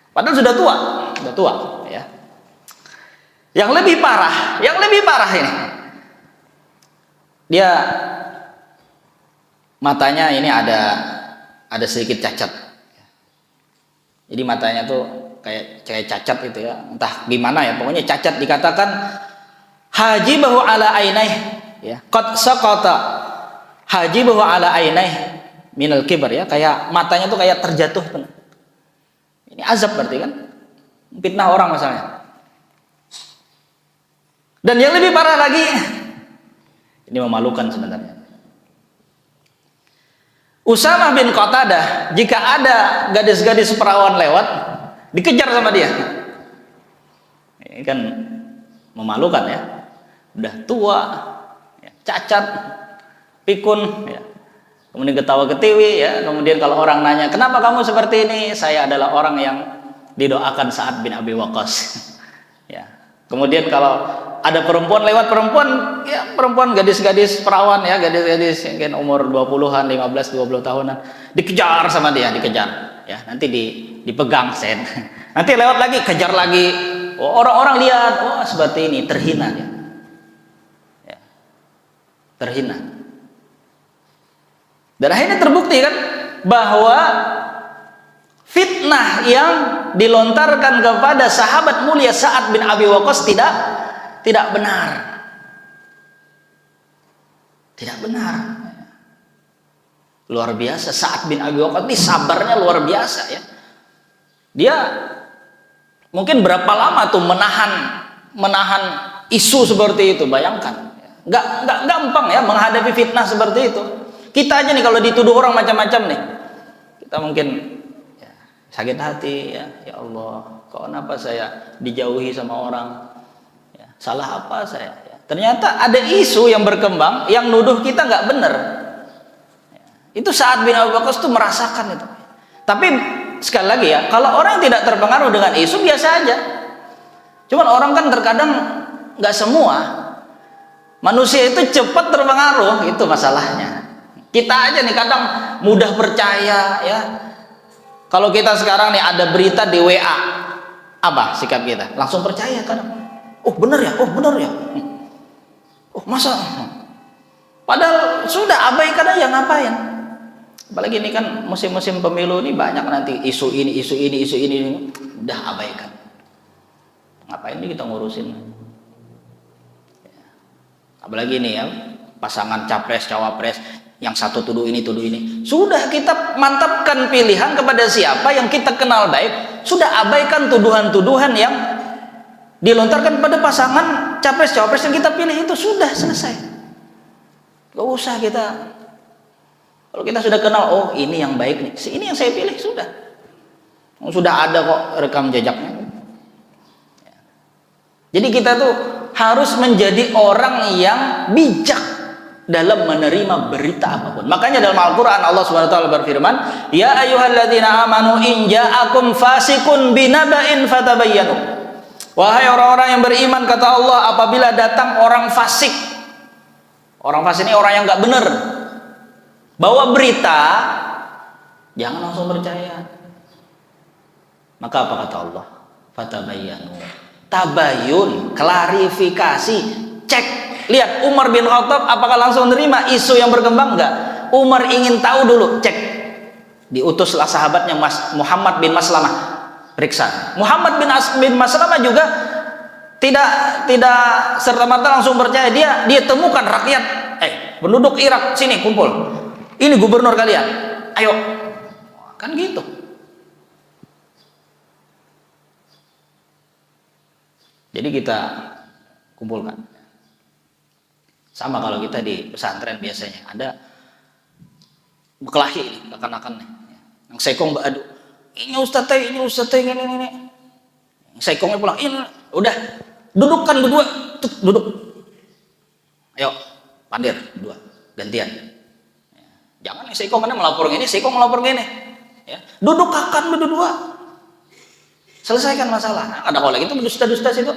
Padahal sudah tua ya. Yang lebih parah ini. Dia matanya ini ada sedikit cacat. Jadi matanya tuh kayak cacat itu ya. Entah gimana ya, pokoknya cacat. Dikatakan hajibahu ala ainaih ya. Qad saqata hajibahu ala ainaih minal kibar ya, kayak matanya tuh kayak terjatuh. Ini azab berarti kan, fitnah orang misalnya. Dan yang lebih parah lagi, ini memalukan sebenarnya. Usamah bin Qatadah, jika ada gadis-gadis perawan lewat, dikejar sama dia. Ini kan memalukan ya, udah tua, cacat, pikun ya. Kemudian ketawa ketiwi ya. Kemudian kalau orang nanya, kenapa kamu seperti ini? Saya adalah orang yang didoakan Sa'ad bin Abi Waqqas. Ya. Kemudian kalau ada perempuan lewat, perempuan gadis-gadis perawan ya, gadis-gadis mungkin umur 20-an, 15-20 tahunan, dikejar sama dia, ya. Nanti dipegang sen. Nanti lewat lagi, kejar lagi. Orang-orang lihat, seperti ini, terhina dia. Ya. Terhina. Dan akhirnya terbukti kan bahwa fitnah yang dilontarkan kepada sahabat mulia Sa'ad bin Abi Waqqas tidak benar. Tidak benar. Luar biasa Sa'ad bin Abi Waqqas ini sabarnya luar biasa ya. Dia mungkin berapa lama tuh menahan isu seperti itu, bayangkan. Nggak gampang ya menghadapi fitnah seperti itu. Kita aja nih kalau dituduh orang macam-macam nih, kita mungkin ya, sakit hati ya Allah, kok kenapa saya dijauhi sama orang, ya, salah apa saya ya. Ternyata ada isu yang berkembang yang nuduh kita nggak benar ya. Itu Sa'ad bin Abi Waqqas tuh merasakan itu. Tapi sekali lagi ya, kalau orang tidak terpengaruh dengan isu biasa aja. Cuman orang kan terkadang nggak semua manusia itu cepat terpengaruh, itu masalahnya. Kita aja nih kadang mudah percaya ya. Kalau kita sekarang nih ada berita di WA, apa sikap kita? Langsung percaya kadang. Bener ya. Masa? Padahal sudah abaikan aja, ngapain? Apalagi ini kan musim-musim pemilu ini banyak nanti isu ini, udah abaikan. Ngapain nih kita ngurusin? Apalagi ini ya, pasangan capres cawapres, yang satu tuduh ini. Sudah kita mantapkan pilihan kepada siapa yang kita kenal baik. Sudah abaikan tuduhan-tuduhan yang dilontarkan pada pasangan capres cawapres yang kita pilih, itu sudah selesai. Gak usah kita. Kalau kita sudah kenal, ini yang baik nih, ini yang saya pilih, sudah ada kok rekam jejaknya. Jadi kita tuh harus menjadi orang yang bijak dalam menerima berita apapun. Makanya dalam Al-Quran Allah Subhanahu wa taala berfirman, ya ayyuhalladzina amanu in ja'akum fasiqun binaba'in fatabayyanu. Wahai orang-orang yang beriman, kata Allah, apabila datang orang fasik. Orang fasik ini orang yang enggak benar, bawa berita, jangan langsung percaya. Maka apa kata Allah? Fatabayyanu. Tabayun, klarifikasi, cek. Lihat Umar bin Khattab apakah langsung menerima isu yang berkembang? Enggak. Umar ingin tahu dulu, cek. Diutuslah sahabatnya Muhammad bin Maslamah, periksa. Muhammad bin Maslamah juga tidak serta-merta langsung percaya. Dia temukan rakyat, penduduk Irak, sini kumpul. Ini gubernur kalian. Ayo. Kan gitu. Jadi kita kumpulkan. Sama kalau kita di pesantren biasanya ada bekelahi ini, akan-akan nih. Yang sekong beradu. Ini ustaz, ini ini. Sekongnya pulang, ini udah dudukkan berdua, duduk. Ayo, pandir berdua, gantian. Jangan nih sekong mana melapor gini, sekong melapor gini. Ya, duduk akan berdua. Selesaikan masalah. Nah, ada kalau lagi itu dusta-dusta situ.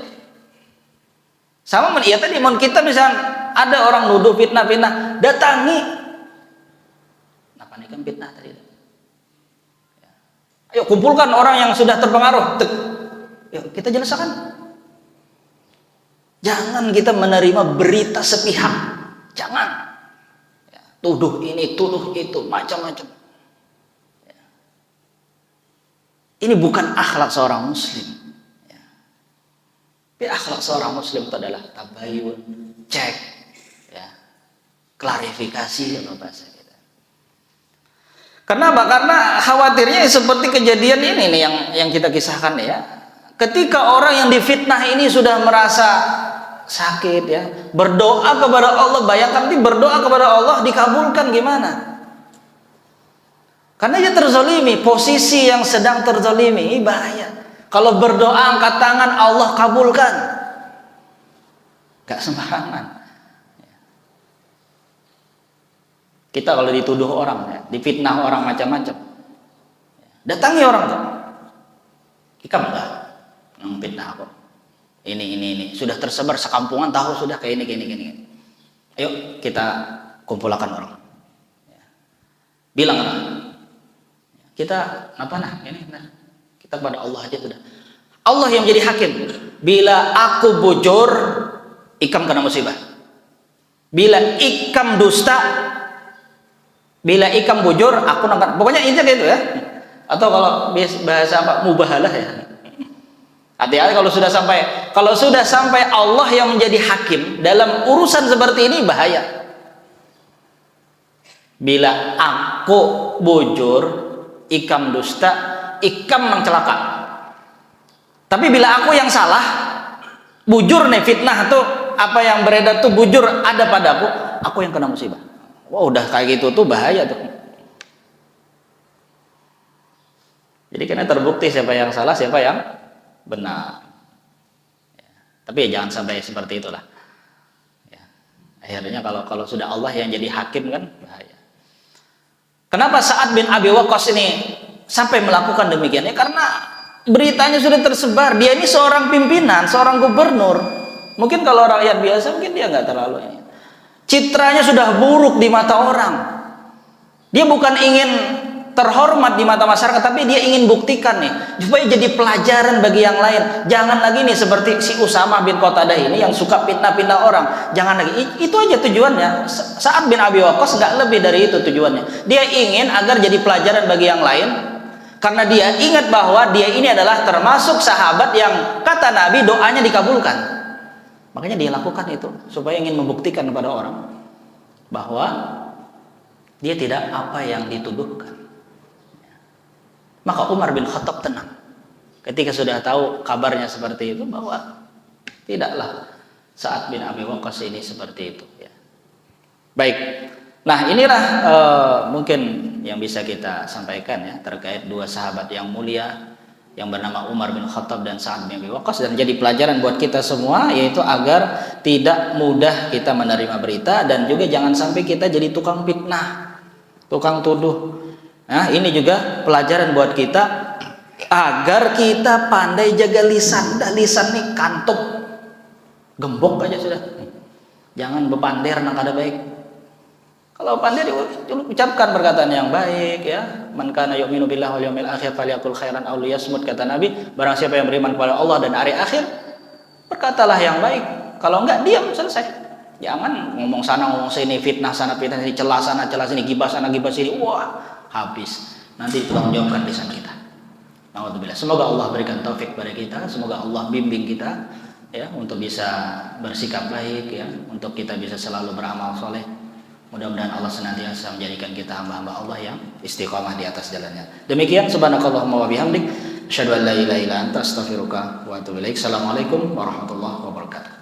Sama ya tadi kita bisa ada orang nuduh fitnah, datangi. Kenapa nih kan fitnah tadi? Ya. Ayo kumpulkan orang yang sudah terpengaruh. Yuk kita jelaskan. Jangan kita menerima berita sepihak. Jangan. Ya, tuduh ini, tuduh itu, macam-macam. Ya. Ini bukan akhlak seorang muslim. Tapi akhlak seorang muslim itu adalah tabayun, cek, ya, klarifikasi dalam bahasa kita. Kenapa? Karena khawatirnya seperti kejadian ini nih yang kita kisahkan ya. Ketika orang yang difitnah ini sudah merasa sakit ya, berdoa kepada Allah, bayangkan nanti berdoa kepada Allah dikabulkan gimana? Karena dia terzalimi, posisi yang sedang terzalimi ini bahaya. Kalau berdoa angkat tangan Allah kabulkan. Gak sembarangan. Kita kalau dituduh orang ya, difitnah orang macam-macam. Datangi orang tuh. Ikam enggak ngefitnah aku. Ini sudah tersebar sekampungan tahu sudah kayak ini. Ayo kita kumpulkan orang. Bilang orang. Kita apa ini nah. Kita pada Allah aja sudah. Allah yang menjadi hakim. Bila aku bujur, ikam kena musibah. Bila ikam dusta, bila ikam bujur, aku nangkat. Pokoknya intinya gitu ya. Atau kalau bahasa apa mubahalah ya. Hati-hati kalau sudah sampai Allah yang menjadi hakim dalam urusan seperti ini bahaya. Bila aku bujur, ikam dusta, ikam mencelaka. Tapi bila aku yang salah, bujur nih fitnah tuh apa yang beredar tuh bujur ada padaku, aku yang kena musibah. Wah udah kayak gitu tuh bahaya tuh. Jadi karena terbukti siapa yang salah, siapa yang benar. Ya. Tapi ya jangan sampai seperti itulah. Ya. Akhirnya kalau sudah Allah yang jadi hakim kan bahaya. Kenapa Sa'ad bin Abi Waqqas ini sampai melakukan demikian? Ya karena beritanya sudah tersebar. Dia ini seorang pimpinan, seorang gubernur. Mungkin kalau rakyat biasa mungkin dia nggak terlalu ini. Citranya sudah buruk di mata orang. Dia bukan ingin terhormat di mata masyarakat, tapi dia ingin buktikan nih supaya jadi pelajaran bagi yang lain. Jangan lagi nih seperti si Usamah bin Qatadah ini yang suka fitnah-fitnah orang. Jangan lagi. Itu aja tujuannya. Sa'ad bin Abi Waqqas nggak lebih dari itu tujuannya. Dia ingin agar jadi pelajaran bagi yang lain, karena dia ingat bahwa dia ini adalah termasuk sahabat yang kata Nabi doanya dikabulkan. Makanya dia lakukan itu supaya ingin membuktikan kepada orang bahwa dia tidak apa yang dituduhkan. Maka Umar bin Khattab tenang ketika sudah tahu kabarnya seperti itu, bahwa tidaklah Sa'ad bin Abi Waqqas ini seperti itu ya. Baik. Nah inilah mungkin yang bisa kita sampaikan ya terkait dua sahabat yang mulia yang bernama Umar bin Khattab dan Sa'ad bin Abi Waqqas, dan jadi pelajaran buat kita semua, yaitu agar tidak mudah kita menerima berita, dan juga jangan sampai kita jadi tukang fitnah, tukang tuduh. Nah ini juga pelajaran buat kita agar kita pandai jaga lisan. Lisan nih kantuk, gembok aja sudah. Jangan bepander nang kada baik. Kalau pandai ucapkan perkataan yang baik ya. Man kana yu'minu billahi wal yawmil akhir falyaqul khairan aw liyasmut, kata Nabi. Barang siapa yang beriman kepada Allah dan hari akhir, berkatalah yang baik. Kalau enggak, diam, selesai. Jangan ngomong sana ngomong sini, fitnah sana fitnah sini, celah sini, gibah sana gibah sini. Wah, habis. Nanti tanggung jawabkan lisan kita. Alhamdulillah. Semoga Allah berikan taufik pada kita, semoga Allah bimbing kita ya untuk bisa bersikap baik ya, untuk kita bisa selalu beramal soleh. Mudah-mudahan Allah senantiasa menjadikan kita hamba-hamba Allah yang istiqamah di atas jalannya. Demikian, subhanakallahumma wa bihamdik, asyhadu an la ilaha illa anta, astaghfiruka wa atubu ilaik. Assalamualaikum warahmatullahi wabarakatuh.